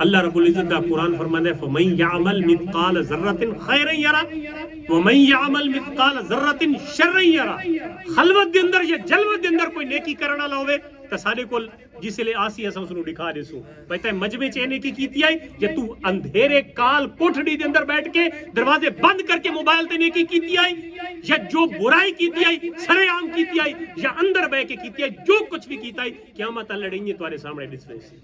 اللہ رب العزت دا قرآن فرماندا ہے فَمَن يَعْمَلْ مِثْقَالَ ذَرَّةٍ خَيْرًا يَرَى وَمَن يَعْمَلْ مِثْقَالَ ذَرَّةٍ شَرًّا يَرَى. خلوت دے اندر یا جلوت دے اندر کوئی نیکی کرن والا ہوے تے سارے کول جس لے آسی اساں اس نوں دکھا دیسوں بھائی تے مجمع چ نیکی کیتی آئی یا تو اندھیرے کال کوٹھڑی دے اندر بیٹھ کے دروازے بند کر کے موبائل تے نیکی کیتی آئی یا جو برائی کیتی آئی سرے عام کیتی آئی یا اندر بہ کے کیتی آئی جو کچھ بھی کیتا آئی قیامت لڑیں تمہارے سامنے دس رہے سی.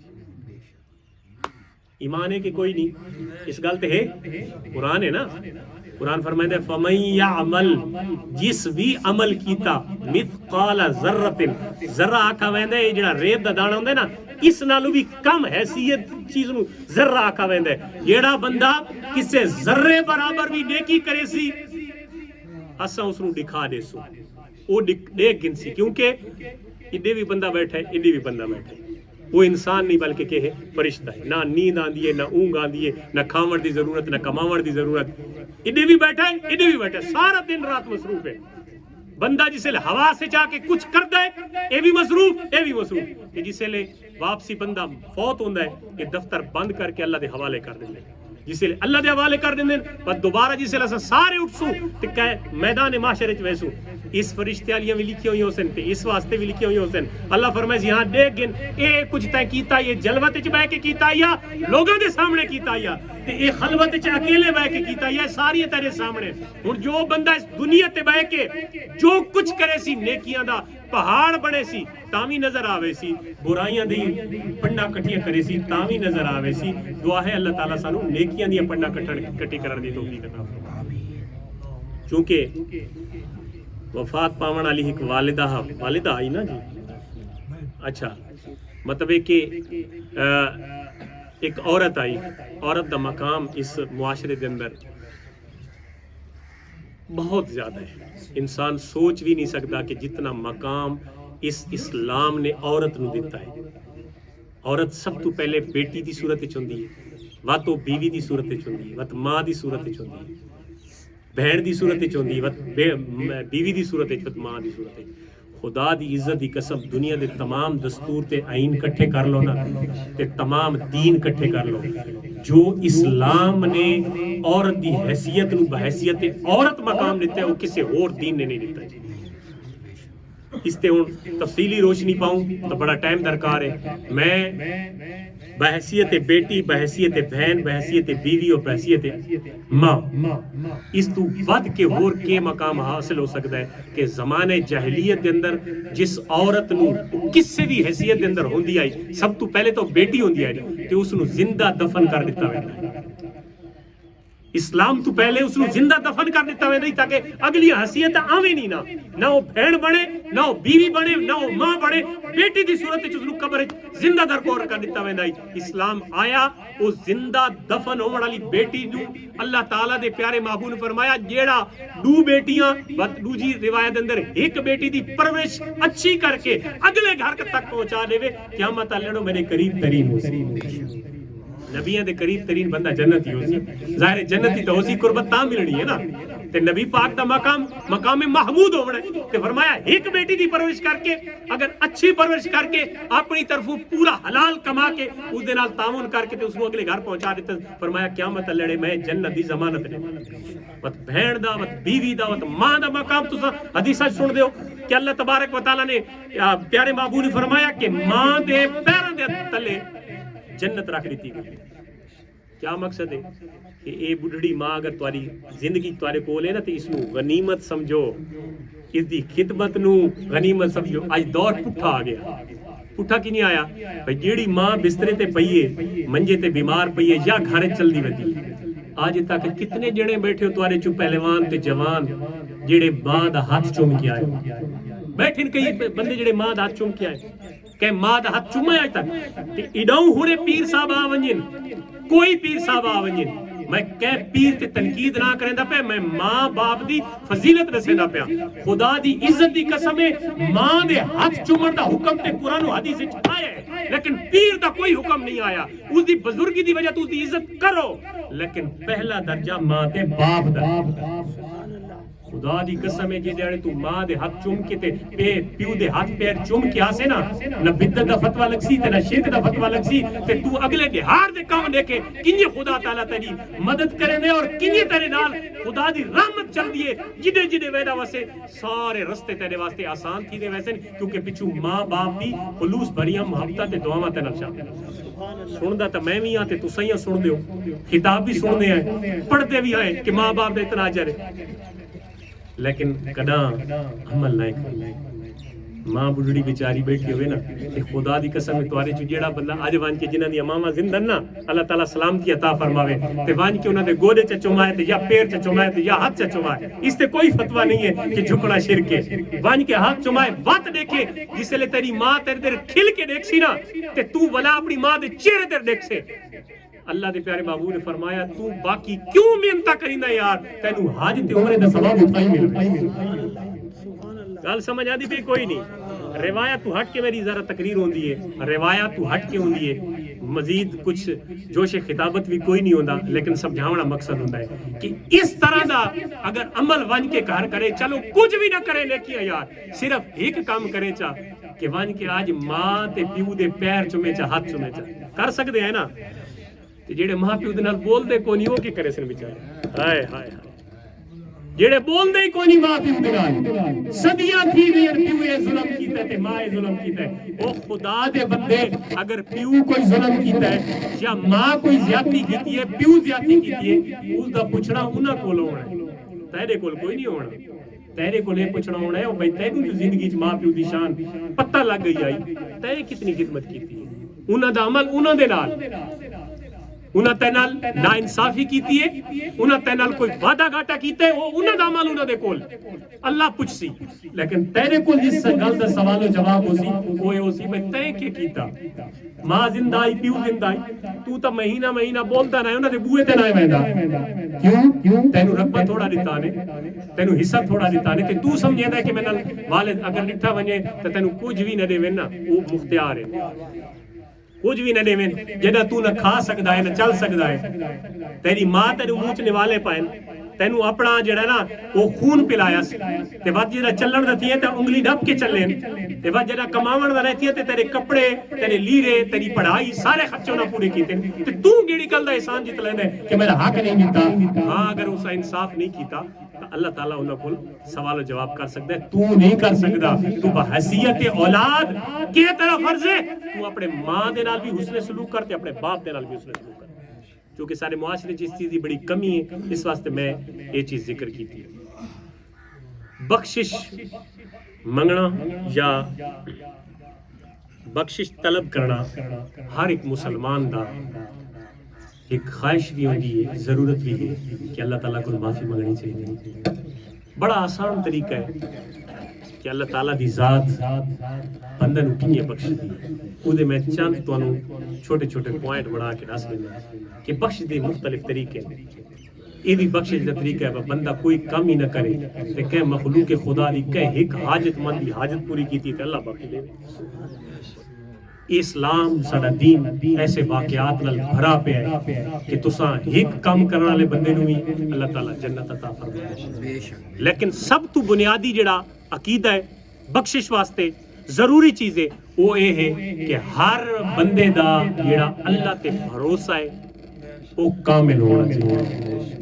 ایمان ہے کہ کوئی نہیں اس گل تے ہے قرآن ہے نا. قرآن فرمائے فَمَن يَعْمَلْ جس بھی عمل کیتا مثقال ذرۃ ذرہ آکھا ویندا ہے جڑا ریت دا دانا ہوندا ہے نا اس نالوں بھی کم حیثیت چیز نو ذرہ آکھا ویندا ہے. جیڑا بندہ کسے ذرے برابر بھی نیکی کرے سی اساں اس نو دکھا دے سو او دیکھ گن سی کیونکہ ایڈے بھی بندہ بیٹھا ہے ایڈے بھی بندہ بیٹھا ہے. وہ انسان نہیں بلکہ کہ ہے فرشتہ ہے. نہ نیند آندی ہے نہ اونگ آندی ہے نہ کھاون دی ضرورت نہ کماون دی ضرورت. ایڈے بھی بیٹھا ہے ایڈے بھی بیٹھا ہے سارا دن رات مصروف ہے. بندہ جسے لے ہوا سے جا کے کچھ کردا ہے اے بھی مصروف اے بھی مصروف کہ جسے لے واپسی بندہ فوت ہوندا ہے کہ دفتر بند کر کے اللہ دے حوالے کر دیندا ہے. جسے لے اللہ دے حوالے کر دیندے پر دوبارہ جسے لے سارے اٹھسوں تے کہ میدان معاشرے وچ ویسوں اس فرشتے والیاں بھی لکھی ہوئی حسن تے اس واسطے بھی لکھی ہوئی حسن. اللہ فرمائے یہاں دیکھ گن اے کچھ تے کیتا یہ جلوت وچ بیٹھ کے کیتا یا لوگاں دے سامنے کیتا یا تے اے خلوت وچ اکیلے بیٹھ کے کیتا یا ساری تیرے سامنے. ہن جو بندہ اس دنیا تے بیٹھ کے جو کچھ کرے سی نیکیاں دا پہاڑ بنے سی تاوی نظر آوے سی برائیاں دی پنڈا کٹھیاں کرے سی تاوی نظر آوے سی. دعا ہے اللہ تعالیٰ سانو نیکیاں دی پنڈا کٹھی کرن دی توفیق عطا فرمائے. چونکہ وفات پاون والی ایک والدہ آئی نا جی اچھا مطلب ہے کہ ایک عورت آئی. عورت دا مقام اس معاشرے دے اندر بہت زیادہ ہے. انسان سوچ بھی نہیں سکتا کہ جتنا مقام اس اسلام نے عورت نو دیتا ہے. عورت سب تو پہلے بیٹی دی صورت وچ ہوندی ہے وا تو بیوی دی صورت وچ ہوندی ہے وا تو ماں دی صورت وچ ہوندی ہے بہن دی صورت وچ ہوندی ہے وا بیوی دی صورت وچ وا ماں دی صورت وچ. خدا دی عزت دی قسم دنیا دے تمام دستور تے آئین کٹھے کر لو نا تے تمام دین کٹھے کر لو جو اسلام نے عورت دی حیثیت نو بحیثیت عورت مقام دیتا ہے وہ کسی اور دین نے نہیں دیتا جی. اس تے ہن تفصیلی روشنی پاؤں تو بڑا ٹائم درکار ہے. میں بحیثیت بیٹی بحیثیت بہن بحیثیت بیوی اور بحیثیت ماں اس تو ود کے اور کے مقام حاصل ہو سکتا ہے کہ زمانے جاہلیت دے اندر جس عورت نو کسی بھی حیثیت دے اندر ہوندی آئی سب تو پہلے تو بیٹی ہوندی آئی کہ اس نو زندہ دفن کر دیتا ویندا ہے. اسلام تو پہلے اس نو زندہ دفن کر دیتا ویندا ہے تاکہ اگلی حیثیت آوے نہیں نہ وہ بہن بنے نہ وہ بیوی بنے نہ وہ ماں بنے. بیٹی دی صورت وچ اس نو قبر زندہ درکور کر دیتا ویندا ہے. اسلام آیا او زندہ دفن ہون والی بیٹی نو اللہ تعالیٰ دے پیارے محبوب نے فرمایا جیڑا دو بیٹیاں دوجی روایت اندر ایک بیٹی دی پرورش اچھی کر کے اگلے گھر تک پہنچا دے قیامت لڑو میرے قریب ترین ہو سی. نبیوں دے قریب ترین بندہ جنتی ہو سی. ظاہر جنتی تو ہو سی قربت تاں ملنی ہے نا تے نبی پاک دا مقام محمود ہونا ہے تے فرمایا ایک بیٹی دی پرورش کر کے اگر اچھی پرورش کر کے اپنی طرفوں پورا حلال کما کے اس دے نال تعاون کر کے تے اس کو اگلے گھر پہنچا دیتا. فرمایا قیامت لڑے میں جنت دی ضمانت دے. وت بہن دا وت بیوی دا وت ماں دا مقام تساں حدیثاں سن دیو کہ اللہ تبارک و تعالیٰ نے پیارے محبوب نے فرمایا کہ ماں دے پیراں دے تلے جنت رکھ دیتی گئی. کیا مقصد ہے کہ اے بڑھڑی ماں اگر تاری زندگی تارے کول ہے نا تو اس نو غنیمت سمجھو اس دی خدمت نو غنیمت سمجھو. آج دور پٹھا آ گیا. پٹھا کی نہیں آیا بھئی جیڑی ماں بسترے تے پئیے منجے تے بیمار پئیے یا گھر چل دی ودی. آج تک کتنے جڑے بیٹھے ہو تارے چو پہلوان تے جوان جڑے ماں دا ہاتھ چوم کے آئے بیٹھے کئی بندے جڑے ماں دا ہاتھ چوم کے آئے کہ ماں دا ہاتھ چومے آج تک کہ اڈاؤں ہونے پیر صاحب آونجن کوئی پیر صاحب آونجن میں کہہ پیر تے تنقید نہ کریں دا پہ میں ماں باپ دی فضیلت رسیں دا پہ خدا دی عزت دی قسم ہے ماں دے ہاتھ چومن دا حکم تے قرآن و حدیث آیا ہے لیکن پیر دا کوئی حکم نہیں آیا. اس دی بزرگی دی وجہ تو اس دی عزت کرو لیکن پہلا درجہ ماں تے باپ دا. خدا دی قسم ہے جے جڑے تو ماں دے ہاتھ چوم کے تے پیو دے ہاتھ پیر چوم کے آسے نا نہ بدت دا فتوی لگ سی تے نہ شرک دا فتوی لگ سی تے تو اگلے دہار دے کام دے کے کنجے خدا تعالیٰ تیری مدد کرنے اور کنجے تیرے نال خدا دی رحمت چل دیے جدے جدے ویدہ واسے سارے رستے تیرے واسطے آسان تھی دے ویسے کیونکہ پچھو ماں باپ دی خلوص بھریاں محبتہ تے دعاواں تے نال شامل سن دا تے میں بھی ہاں تے تساں سن دیو خطاب بھی سن دے ہیں پڑھتے بھی ہیں کہ ماں باپ دے اتنا اجر ہے لیکن کداں عمل نہ کرے ماں بڑھڑی بیچاری بیٹھی ہوئے نا کہ خدا دی قسم ہے توارے چ جیڑا بندہ اج وان کے جنہاں دی اماں زندہ نا اللہ تعالیٰ سلامتی عطا فرماوے تے وان کے انہاں دے گودے چ چومائے تے یا پیر چ چومائے تے یا ہاتھ چ چومائے اس تے کوئی فتوی نہیں ہے کہ جھکنا شرک ہے وان کے ہاتھ چومائے وات دیکھے جس لے تیری ماں تیرے در کھل کے دیکھ سی نا تے تو ولا اپنی ماں دے چہرے تے دیکھ سے اللہ دے پیارے محبوب نے فرمایا تو باقی کیوں محنت کریندا یار تینو حج تے عمرے دا ثواب اتنا ہی ملے گل سمجھ آتی پی کوئی نہیں روایت تو ہٹ کے میری ذرا تقریر ہوندی ہے روایت تو ہٹ کے ہوندی ہے مزید کچھ جوش خطابت بھی کوئی نہیں ہوندا لیکن سمجھاونا مقصد ہوندا ہے کہ اس طرح دا اگر عمل ون کے گھر کرے چلو کچھ بھی نہ کرے نیکیاں یار صرف ایک کام کرے چا کہ ون کے آج ماں تے پیو دے پیر چومے چا ہاتھ چومے چا کر سکتے ہیں نا جڑے ماں پیو دے نال بول دے کوئی نہیں وہ کی کرے سن بیچارے ہائے ہائے ہائے جڑے بول دے کوئی نہیں ماں پیو دے نال صدیاں تھی گئی پیو ظلم کیتا تے ماں ظلم کیتا ہے او خدا دے بندے اگر پیو کوئی ظلم کیتا ہے یا ماں کوئی زیادتی کیتی ہے پیو زیادتی کیتی ہے اس دا پوچھنا انہاں کول ہونا ہے تیرے کول کوئی نہیں ہونا تیرے کو لے پوچھنا ہونا ہے بھائی تینوں جو زندگی چ ماں پیو دی شان پتہ لگ گئی آئی تیرے کتنی خدمت کیتی ہے انہاں دا عمل انہاں دے نال انہاں تے نال نا انصافی کیتی ہے انہاں تے نال کوئی وعدہ گھاٹا کیتا ہے وہ انہاں دا عمل انہاں دے کول اللہ پوچھ سی لیکن تیرے کول جس گل دا سوال و جواب ہو سی وہ ہو سی بھائی تے کی کیتا ماں زندہ آئی پیو زندہ آئی تو تا مہینہ مہینہ بولتا نہ انہاں دے بوئے تے نہ ویندا کیوں تینوں رقبہ تھوڑا دتا نے تینوں حصہ تھوڑا دتا نے تے تو سمجھدا ہے کہ میں نال والد اگر ڈٹھا ونجے تے تینوں کچھ بھی نہ دے نا وہ مختار ہے کچھ بھی نہ دے جدہ تو نہ کھا سکدا ہے نہ چل سکدا ہے تیری ماں تینوں منہ چ نوالے پائن تینوں اپنا جڑا نا وہ خون پلایا تے وقت جڑا چلن دا تھی تے انگلی ڈب کے چلیں تے وقت جڑا کماون دا رہتی ہے تے تیرے کپڑے تیرے لیرے تیری پڑھائی سارے خرچوں نہ پورے کیتے تے تو کیڑی گل دا احسان جت لیندا ہے کہ میرا حق نہیں دیتا ہاں اگر اس انصاف نہیں کیتا تو اللہ تعالیٰ انہاں کول سوال و جواب کر سکتا ہے تو نہیں کر سکتا تو بحیثیت اولاد کی طرح فرض ہے تو اپنے ماں دے نال بھی حسن سلوک کرتے اپنے باپ دے نال بھی حسن سلوک کرتے کیونکہ سارے معاشرے چیز چیز دی بڑی کمی ہے اس واسطے میں یہ چیز ذکر کی تھی بخشش منگنا یا بخشش طلب کرنا ہر ایک مسلمان دا ایک خواہش بھی ہوتی ہے ضرورت بھی ہے کہ اللہ تعالیٰ کو معافی منگنی چاہیے بڑا آسان طریقہ ہے کہ اللہ تعالیٰ دی ذات بندہ نو کیے بخش دی او دے میں چند تانوں چھوٹے چھوٹے پوائنٹ بنا کے دس دینا کہ بخش دے مختلف طریقے یہ بھی بخشش دا طریقہ ہے بندہ کوئی کم ہی نہ کرے کہ کہ مخلوق خدا دی کہ ایک حاجت مند دی حاجت پوری کیتی تے اللہ بخش دے اسلام ساڈا دین ایسے واقعات نال بھرا پیا ہے کہ تساں ایک کام کرنے والے بندے نو بھی اللہ تعالیٰ جنت عطا فرمائے لیکن سب تو بنیادی جڑا عقیدہ ہے بخشش واسطے ضروری چیز ہے وہ یہ ہے کہ ہر بندے دا جڑا اللہ تے بھروسہ ہے وہ کامل ہونا چاہیے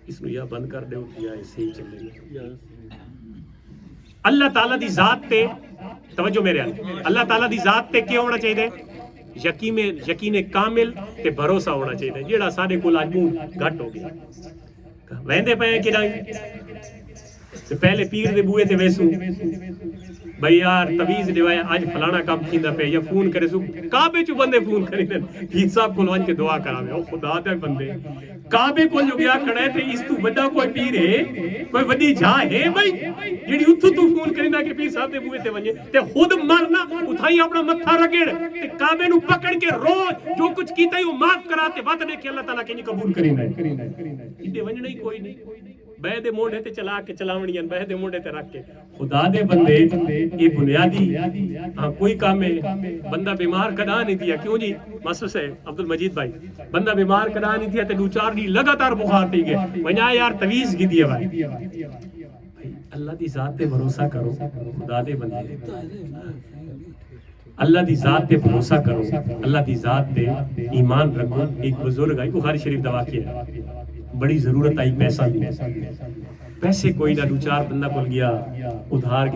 اس میں یا بند کر دو یا ایسے ہی چلے اللہ تعالیٰ دی ذات تے توجہ میرے اللہ تعالیٰ دی ذات تے کیا ہونا چاہیے یقین کامل تے بھروسہ ہونا چاہیے جیڑا سارے کول اج منہ گھٹ ہو گیا ویندے پے کہ تے پہلے پیر دے بوئے تے ویسو بھئی یار تویز دیوایا آج فلانا کام کیندا پے یا فون کرے سو کعبے چوں بندے فون کرے پیر صاحب کول وان کے دعا کراوے او خدا دے بندے کعبے کول جو گیا کھڑے تے اس تو بڑا کوئی پیر ہے کوئی وڈی جھا ہے بھئی جڑی اتھوں تو فون کریندا کہ پیر صاحب دے بوئے تے ونجے تے خود مرنا اتھائی اپنا متھا رگڑ تے کعبے نو پکڑ کے رو جو کچھ کیتا ہے وہ معاف کراتے وعدہ دے کہ اللہ تعالیٰ کہیں قبول کریندا ہے ایڈے ونجنا ہی کوئی نہیں بہ دے موڑے تے چلا کے چلاونیاں بہ دے موڑے تے رکھ کے خدا دے بندے یہ بنیادی ہاں کوئی کام ہے بندہ بیمار کدا نہیں دیا کیوں جی ماسٹر سے عبد المجید بھائی بندہ بیمار کدا نہیں دیا تے دو چار دی لگاتار بخار تھی گئے ونیا یار تویز کی دیا بھائی اللہ دی ذات تے بھروسہ کرو خدا دے بندے اللہ دی ذات تے بھروسہ کرو اللہ دی ذات تے ایمان رکھو ایک بزرگ آئی بخاری شریف دوا کیا بڑی ضرورت آئی پیسہ دی پیسے کوئی نہ دو چار بندہ کول گیا ادھار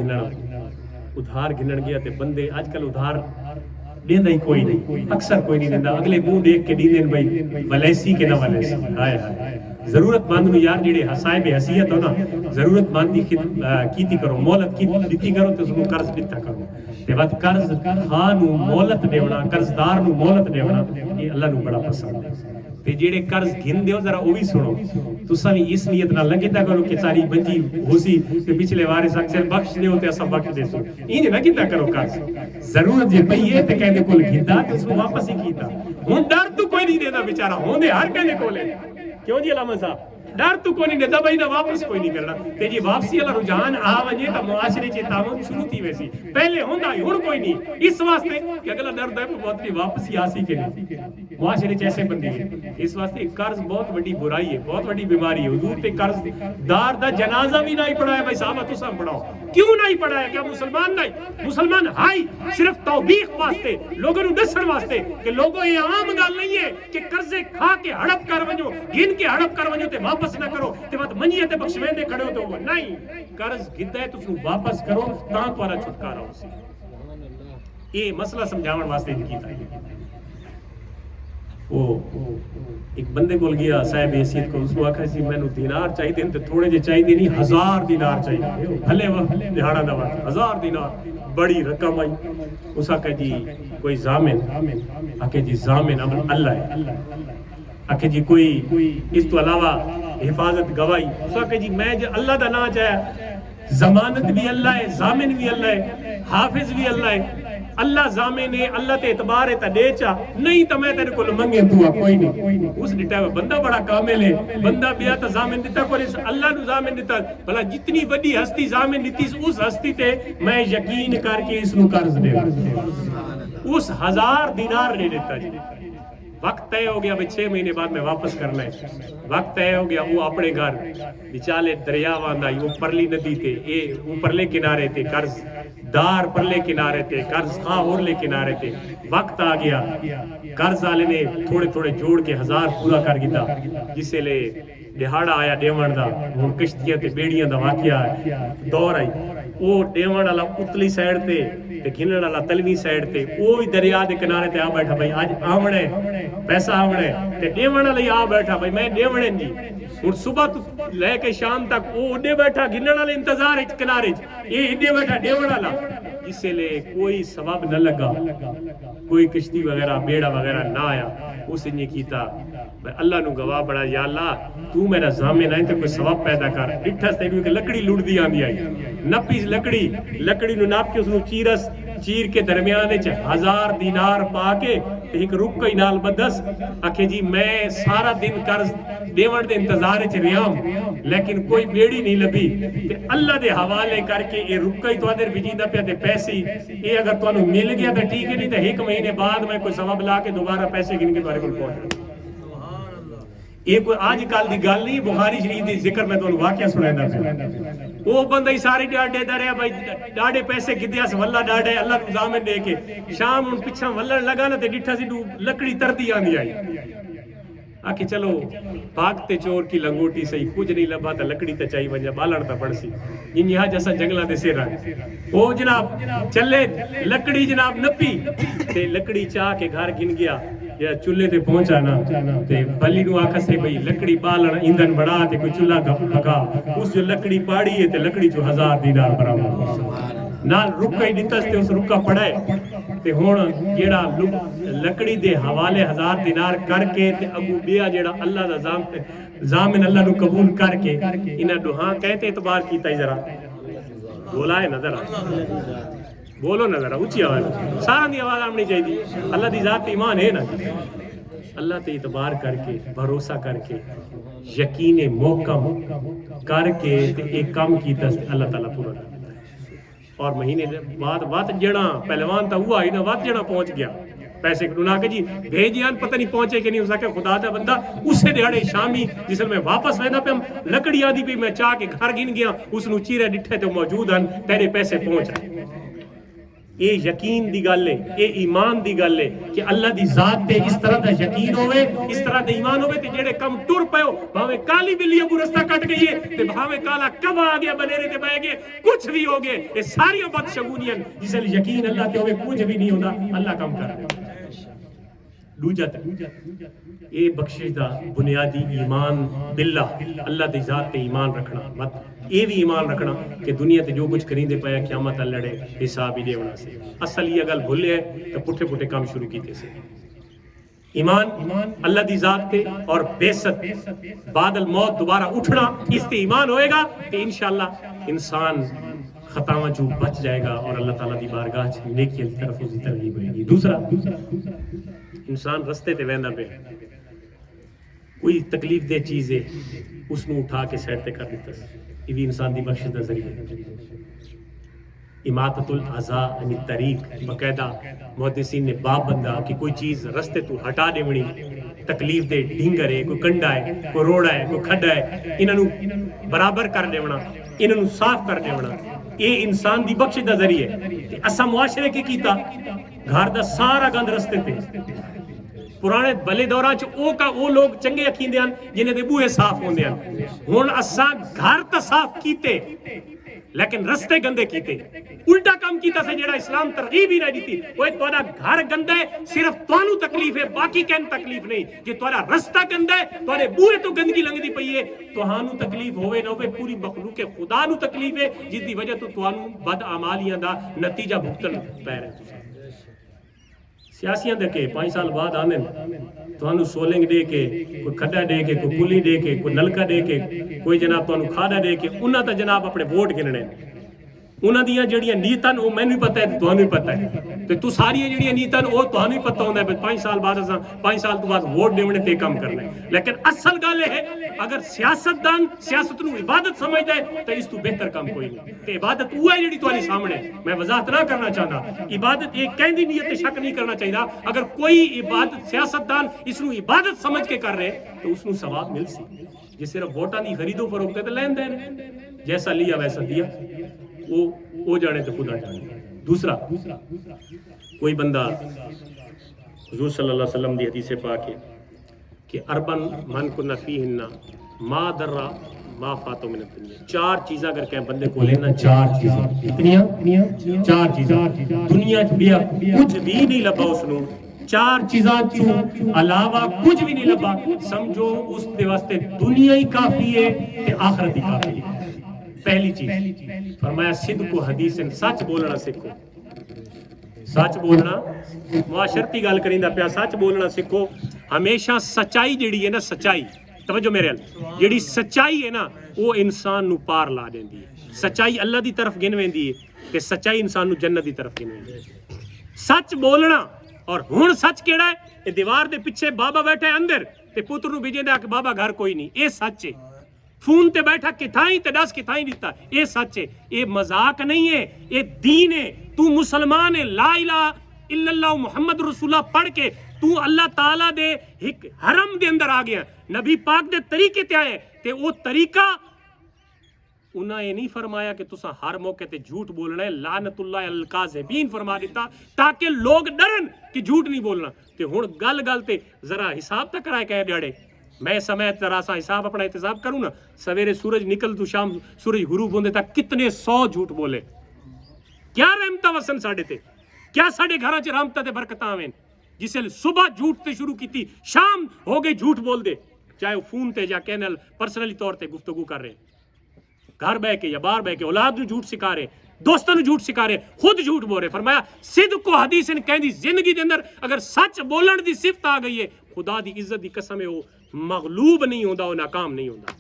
گنن گیا تے بندے آج کل ادھار دیندا ہی کوئی نہیں اکثر کوئی نہیں دیندا اگلے منہ دیکھ کے دیندے بھائی ولیسی کے نہ ولیسی ہائے ہائے ضرورت مند نو یار جڑے حسائب حیثیت ہو نا ضرورت مند دی کیتی کرو مہلت کی دتی کرو تے اس نو قرض دتا کرو تے وقت قرض خان نو مہلت دیونا قرضدار نو مہلت دیونا یہ اللہ نو بڑا پسند ہے تے جڑے قرض گھن دیو ذرا او بھی سنو تساں بھی اس نیت نال لگیتا کرو کہ ساری بنجی ہوسی تے پچھلے وارث اکثر بخش دیو تے اساں بخش دے سو این نہ کیتا کرو قرض ضرورت جے پئی ہے تے کہندے کول گھندا تے اس کو واپس ہی کیتا ہن ڈر تو کوئی نہیں دیندا بیچارہ ہوندے ہر کہندے کولے کیوں جی علامہ صاحب ڈر تو کوئی نہیں دیتا بھائی نہ واپس کوئی نہیں کرنا تے جی واپسی والا رجحان آ وجے تا معاشرے چ تعاون شروع تھی ویسی پہلے ہوندا ہی ہن کوئی نہیں اس واسطے کہ اگلا ڈر دے بہت کی واپسی آسی کے نہیں معاشرے چ ایسے بندے ہیں اس واسطے قرض بہت بڑی برائی ہے بہت بڑی بیماری ہے حضور تے قرض دار دا جنازہ بھی نہیں پڑھایا بھائی صاحب تساں پڑھاؤ کیوں نہیں پڑھایا کیا مسلمان نہیں مسلمان ہائی صرف توبیخ واسطے لوگوں نو دسن واسطے کہ لوگوں یہ عام گل نہیں ہے کہ قرضے کھا کے ہڑپ کر ونجو گن کے ہڑپ کر ونجو تے واپس نہ کرو تے وقت منیے تے بخشویندے کھڑے ہو تو وہ نہیں قرض گندا ہے تسوں واپس کرو تاں تہاڈا چھٹکارا ہو سی یہ مسئلہ سمجھاون واسطے کیتا ہے وہ ایک بندے کول گیا صاحب حیثیت کو اس کو آکھا سی مینوں دینار چاہیے تے تھوڑے جے چاہیے نہیں 1000 دینار چاہیے بھلے دہاڑا دا وقت 1000 دینار بڑی رقم آئی اس آکھا جی کوئی ضامن آکھے جی ضامن اب اللہ ہے آکھے جی کوئی اس تو علاوہ حفاظت گواہی اس آکھے جی میں جو اللہ دا نام چاہیا ضمانت بھی اللہ ہے ضامن بھی اللہ ہے حافظ بھی اللہ ہے اللہ ضامن ہے اللہ تے اعتبار ہے تا دے چا نہیں تا میں تیرے کو منگے تو کوئی نہیں اس ڈٹا بندہ بڑا کامل ہے بندہ بیا تا ضامن دیتا کوئی اللہ نو ضامن دیتا بھلا جتنی بڑی ہستی ضامن دیتی اس ہستی تے میں یقین کر کے اس نو قرض دے اس 1000 دینار لے لیتا جی وقت طے ہو گیا 6 مہینے بعد میں واپس کرنا ہے وقت طے ہو گیا وہ اپنے گھر بچالے دریا واندا وہ پرلی ندی تے اے وہ پرلے کنارے تے قرض دار پرلے کنارے تے قرض خواہ اورلے کنارے تے وقت آ گیا قرض والے نے تھوڑے تھوڑے جوڑ کے 1000 پورا کر گیا جسے لے دہاڑا آیا ڈیون دا ہن کشتیاں تے بیڑیاں دا واقعہ دور آئی وہ ڈیون والا اتلی سائیڈ تے گنن والا تلوی سائیڈ تے وہ بھی دریا دے کنارے تے آ بیٹھا بھائی اج آونا ہے پیسہ آونا ہے تے ڈیون والا آ بیٹھا بھائی میں ڈیونے جی ہن صبح تو لے کے شام تک وہ اڈے بیٹھا گنن والے انتظار وچ کنارے یہ اڈے بیٹھا ڈیون والا جس لے کوئی ثواب نہ لگا کوئی کشتی وغیرہ بیڑا وغیرہ نہ آیا اس نے کیتا اللہ نو گواہ بڑا یا اللہ تو میرا ضامن ہے تے کوئی ثواب پیدا کر ڈٹھس تے کہ لکڑی لڑ دی آندی آئی نپیس لکڑی نو ناپ کے اس نو چیر کے درمیان وچ 1000 دینار پا کے تے ایک رکئی نال بدس آکھے جی میں سارا دن قرض دیون دے انتظار وچ ریام لیکن کوئی بیڑی نہیں لبھی تے اللہ دے حوالے کر کے اے رکئی تو ادھر بھیجیندا پیا تے پیسے اے اگر تانوں مل گیا تے ٹھیک ہے نہیں تے 1 مہینے بعد میں کوئی ثواب لا کے دوبارہ پیسے گن کے تہاڈے کول پہنچ یہ کوئی آج کل دی گل نہیں بخاری شریف دی ذکر میں تانوں واقعہ سنایندا پیا وہ بندہ ہی سارے ڈاڈے دریا بھائی ڈاڈے پیسے گدیا سے واللہ ڈاڈے اللہ نو ضامن دے کے شام ان پیچھے ولن لگا نا تے ڈٹھا سی لکڑی ترتی آندی آئی آکے چلو پاک تے چور کی لنگوٹی سہی کچھ نہیں لبا تا لکڑی تے چاہی ونجا بالن تا پڑسی جن یہاں جیسا جنگلاں دے سیر آئے او جناب چلے لکڑی جناب نپی تے لکڑی چاہ کے گھر گن گیا یا چولہے تے پہنچا نا تے بلی نو آکھا سے بھئی لکڑی بالن ایندھن بڑھا تے کوئی چولہا پکا اس جو لکڑی پاڑی ہے تے لکڑی جو 1000 دینار برابر نال رکا ہی دتس تے اس رکا پڑھائے تے ہن جیڑا لکڑی دے حوالے 1000 دینار کر کے تے اگو بیا جیڑا اللہ دا ضامن اللہ نو قبول کر کے انہاں دوہاں کہتے اعتبار کیتا ہی ذرا بولا ہے نظر بولو نظر اونچی آواز سارا دی آواز آمنی چاہیے اللہ دی ذات ایمان ہے نا اللہ تے اعتبار کر کے بھروسہ کر کے یقین محکم کر کے تے ایک کام کیتا اللہ تعالیٰ پورا کر دیتا ہے. اور مہینے بعد وقت جڑا پہلوان تا ہوا ہی نا وقت جڑا پہنچ گیا پیسے کٹونا کہ جی بھیجیان پتہ نہیں پہنچے کہ نہیں ہو سکے خدا دا بندہ اسے دیہڑے شامی جس میں واپس وینا پہ لکڑی آدھی پہ میں چاہ کے گھر گن گیا اس نو چیرے ڈٹھے تو موجود ہیں تیرے پیسے پہنچ آئے. یہ یقین دی گل ہے یہ ایمان دی گل ہے کہ اللہ دی ذات تے اس طرح دا یقین ہوئے اس طرح دا ایمان ہوئے تے جڑے کم ٹر پے ہو بھاویں کالی بلی ابو رستہ کٹ گئی ہے تے بھاویں کالا کبا آ گیا بنیرے تے بہ گئے کچھ بھی ہو گئے یہ ساری بدشگونیاں جس لئے یقین اللہ تے ہوئے کچھ بھی نہیں ہوتا اللہ کم کر دے. دوجا یہ بخشش دا بنیادی ایمان باللہ اللہ دی ذات تے ایمان رکھنا مت یہ بھی ایمان رکھنا کہ دنیا تے جو کچھ کریں دے پایا قیامت لڑے حساب ہی دے ہونا سے اصل یہ گل بھولے ہے تو پٹھے پٹھے کام شروع کیتے سے. ایمان اللہ دی ذات تے اور بیست بعد الموت دوبارہ اٹھنا اس تے ایمان ہوئے گا کہ انشاءاللہ انسان خطاواں جو بچ جائے گا اور اللہ تعالیٰ دی بارگاہ نیکیاں دی طرف اس دی ترغیب ہوئے گی. دوسرا انسان رستے تے ویندا پہ کوئی تکلیف دہ چیز ہے اس نو اٹھا کے سائڈ تے کر دیتا یہ بھی انسان دی بخشش دا ذریعہ ہے. اماطۃ الاذى عن الطریق باقاعدہ محدثین نے باب بندہ کہ کوئی چیز رستے تو ہٹا دیونی تکلیف دے ڈھنگر ہے کوئی کنڈا ہے کوئی روڑا ہے کوئی کھڈا ہے انہاں نو برابر کر دیونا انہاں نو صاف کر دیونا یہ انسان دی بخشش دا ذریعہ ہے. اسا معاشرے کی کیتا گھر دا سارا گند رستے تے پرانے بلے دوراں چ او لوگ چنگے اکھیندے ہیں جنہیں دے بوئے صاف ہوندے ہیں. ہن اساں گھر تا صاف کیتے لیکن رستے گندے کیتے الٹا کام کیتا سے جڑا اسلام ترغیب ہی نہ دیتی وہ تہاڈا گھر گندا ہے صرف تانوں تکلیف ہے باقی کین تکلیف نہیں. جے تہاڈا رستہ گندا ہے تہاڈے بوئے تو گندگی لنگدی پئی ہے تہانوں تکلیف ہوے نہ ہوے پوری مخلوق خدا نو تکلیف ہے جس دی وجہ تو تانوں بد اعمالیاں دا نتیجہ بھگتن پے رہا. سیاسیاں دے کے 5 سال بعد آنے تانوں سولنگ دے کے کوئی کھڈا دے کے کوئی پلی دے کے کوئی نلکا دے کے کوئی جناب تانوں کھادا دے کے انہاں تے جناب اپنے ووٹ گننے انہاں دیاں جڑیاں نیتاں او مینوں پتہ ہے تانوں پتہ ہے تے تو ساری جڑیاں نیتاں او تانوں پتہ ہوندا ہے 5 سال بعد اساں 5 سال تو بعد ووٹ دیونے تے کام کرنا ہے. لیکن اصل گل ہے اگر سیاستدان سیاست نو عبادت سمجھدا ہے تے اس تو بہتر کام کوئی نہیں. تے عبادت وہ ہے جڑی تواڈے سامنے میں وضاحت نہ کرنا چاہتا عبادت ایک کہندی نیت تے شک نہیں کرنا چاہیے. اگر کوئی عبادت سیاستدان اس نو عبادت سمجھ کے کر رہے تو اس نو ثواب مل سی. جے صرف ووٹاں دی خرید و فروخت تے لین دین جیسا لیا ویسا دیا وہ جانے تو خدا جانے. دوسرا کوئی بندہ حضور صلی اللہ علیہ وسلم دی حدیث پاک ہے کہ اربن من کن فیہن ما در ما فاتو من الدنیا 4 چیزاں اگر کہیں بندے کو لینا 4 چیزاں کتنیاں 4 چیزاں دنیا بیا کچھ بھی نہیں لبا اس نو 4 چیزاں تو علاوہ کچھ بھی نہیں لبا سمجھو اس دے واسطے دنیا ہی کافی ہے تے آخرت ہی کافی ہے. پہلی چیز فرمایا صدق و حدیث سچ بولنا سیکھو. سچ بولنا معاشرتی گل کریندا پیا سچ بولنا سیکھو. ہمیشہ سچائی جڑی ہے نا سچائی توجہ میرے ال جڑی سچائی ہے نا وہ انسان نو پار لا دیندی ہے. سچائی اللہ دی طرف گن ویندی ہے تے سچائی انسان نو جنت دی طرف گن ویندی ہے. سچ بولنا اور ہن سچ کیڑا ہے اے دیوار دے پیچھے بابا بیٹھا ہے اندر تے پتر نو بھیجے کہ بابا گھر کوئی نہیں اے سچ ہے. فون تے بیٹھا کتھائیں تے دس کتھائیں دیتا اے سچ ہے. اے مذاق نہیں ہے اے دین ہے. تو مسلمان ہے لا الہ الا اللہ محمد رسول اللہ پڑھ کے تو اللہ تعالیٰ دے ایک حرم دے اندر آ گیا نبی پاک دے طریقے تے آئے تے وہ طریقہ انہاں یہ نہیں فرمایا کہ تسا ہر موقع تے جھوٹ بولنا ہے. لعنت اللہ علی الکاذبین فرما دیتا تاکہ لوگ ڈرن کہ جھوٹ نہیں بولنا. تے ہن گل تے ذرا حساب تک کرائے کہ ڈیڑے میں سمیت ذرا سا حساب اپنا احتساب کروں نا سویرے سورج نکل تو شام سورج غروب ہوندے تک کتنے 100 جھوٹ بولے. کیا رحمتہ وسن ساڈے تے کیا ساڈے گھراں چ رحمتہ تے برکتاں آویں جس نے صبح جھوٹ تے شروع کیتی شام ہو گئے جھوٹ بول دے چاہے وہ فون تے یا کینل پرسنلی طور تے گفتگو کر رہے گھر بہ کے یا باہر بہ کے اولاد نو جھوٹ سکھا رہے دوستوں نو جھوٹ سکھا رہے خود جھوٹ بول رہے. فرمایا صدق و حدیث کہندی زندگی دے اندر اگر سچ بولن دی صفت آ گئی ہے خدا دی عزت دی قسم ہے وہ مغلوب نہیں ہوندا وہ ناکام نہیں ہوندا.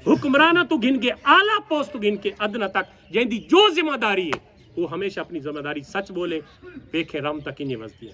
حکمرانہ تو گن کے اعلیٰ پوسٹ تو گن کے ادنا تک جہندی جو ذمہ داری ہے وہ ہمیشہ اپنی ذمہ داری سچ بولے دیکھے رم تک انہیں وزدی ہے.